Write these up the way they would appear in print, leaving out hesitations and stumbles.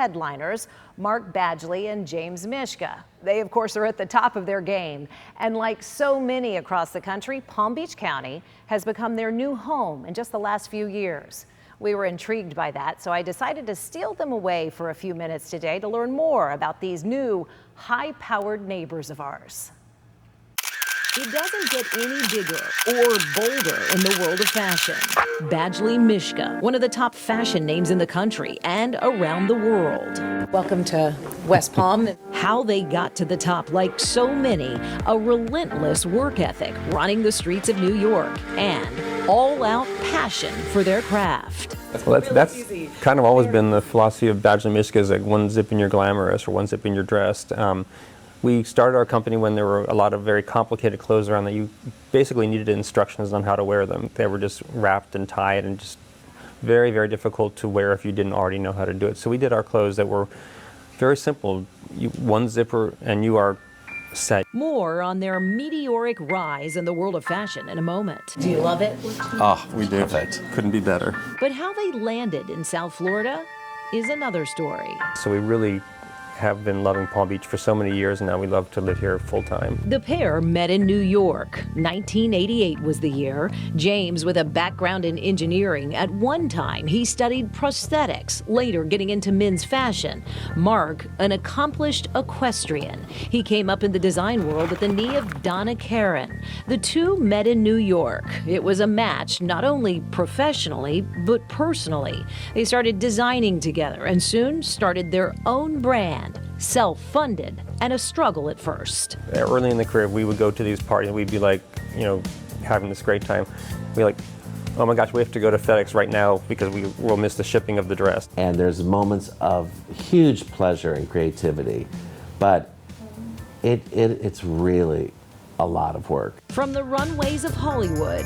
headliners, Mark Badgley and James Mishka. They, of course, are at the top of their game. And like so many across the country, Palm Beach County has become their new home in just the last few years. We were intrigued by that, so I decided to steal them away for a few minutes today to learn more about these new high-powered neighbors of ours. It doesn't get any bigger or bolder in the world of fashion. Badgley Mishka, one of the top fashion names in the country and around the world. Welcome to West Palm. How they got to the top, like so many, a relentless work ethic running the streets of New York and all-out passion for their craft. Well, that's kind of always been the philosophy of Badgley Mishka, is like one zip and you're glamorous or one zip and you're dressed. We started our company when there were a lot of very complicated clothes around that you basically needed instructions on how to wear them. They were just wrapped and tied and just very, very difficult to wear if you didn't already know how to do it. So we did our clothes that were very simple. One zipper and you are set. More on their meteoric rise in the world of fashion in a moment. Do you love it? Oh, we do. It couldn't be better. But how they landed in South Florida is another story. So we really have been loving Palm Beach for so many years, and now we love to live here full time. The pair met in New York. 1988 was the year. James, with a background in engineering, at one time he studied prosthetics, later getting into men's fashion. Mark, an accomplished equestrian. He came up in the design world at the knee of Donna Karan. The two met in New York. It was a match not only professionally, but personally. They started designing together and soon started their own brand. Self-funded and a struggle at first. Early in the career, we would go to these parties and we'd be like, having this great time. We'd be like, oh my gosh, we have to go to FedEx right now because we will miss the shipping of the dress. And there's moments of huge pleasure and creativity, but it's really a lot of work. From the runways of Hollywood,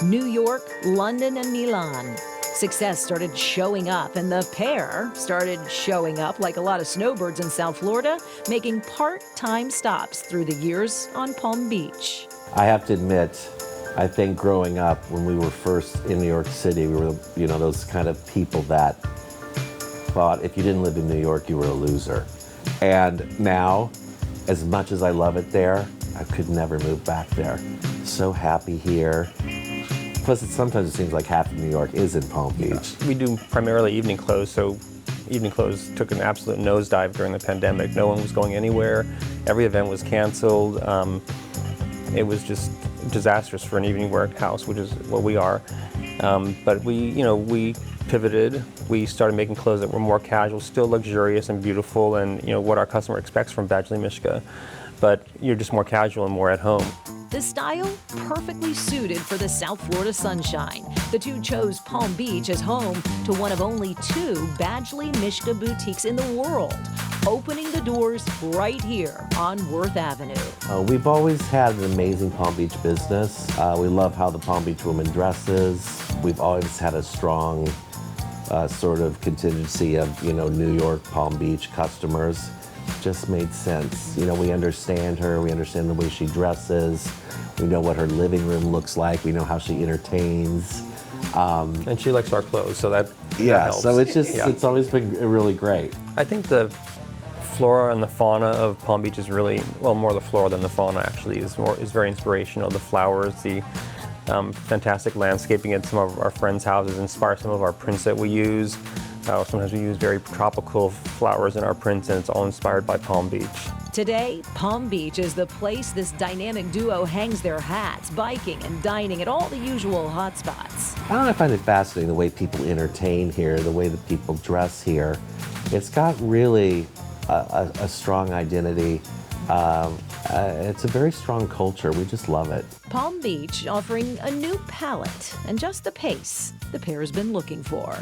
New York, London, and Milan, success started showing up, and the pair started showing up like a lot of snowbirds in South Florida, making part-time stops through the years on Palm Beach. I have to admit, I think growing up when we were first in New York City, we were, those kind of people that thought if you didn't live in New York, you were a loser. And now, as much as I love it there, I could never move back there. So happy here. Plus, sometimes it seems like half of New York is in Palm Beach. We do primarily evening clothes, so evening clothes took an absolute nosedive during the pandemic. No one was going anywhere. Every event was canceled. It was just disastrous for an evening wear house, which is what we are. But we pivoted. We started making clothes that were more casual, still luxurious and beautiful, and what our customer expects from Badgley Mishka. But you're just more casual and more at home. The style perfectly suited for the South Florida sunshine. The two chose Palm Beach as home to one of only two Badgley Mishka boutiques in the world, opening the doors right here on Worth Avenue. We've always had an amazing Palm Beach business. We love how the Palm Beach woman dresses. We've always had a strong sort of contingency of, New York, Palm Beach customers. Just made sense. We understand her, we understand the way she dresses, we know what her living room looks like, we know how she entertains. And she likes our clothes, so that helps. So it's just, it's always been really great. I think the flora and the fauna of Palm Beach is really, more the flora than the fauna actually, is very inspirational. The flowers, the fantastic landscaping at some of our friends' houses inspire some of our prints that we use. Sometimes we use very tropical flowers in our prints, and it's all inspired by Palm Beach. Today, Palm Beach is the place this dynamic duo hangs their hats, biking and dining at all the usual hot spots. I find it fascinating the way people entertain here, the way that people dress here. It's got really a strong identity. It's a very strong culture. We just love it. Palm Beach offering a new palette and just the pace the pair's been looking for.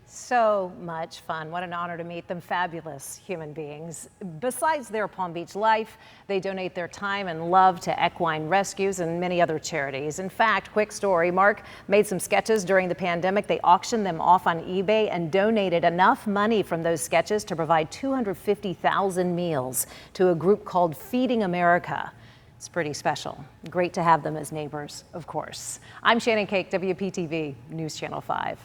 So much fun. What an honor to meet them. Fabulous human beings. Besides their Palm Beach life, they donate their time and love to equine rescues and many other charities. In fact, quick story, Mark made some sketches during the pandemic. They auctioned them off on eBay and donated enough money from those sketches to provide 250,000 meals to a group called Feeding America. It's pretty special. Great to have them as neighbors, of course. I'm Shannon Cake, WPTV News Channel 5.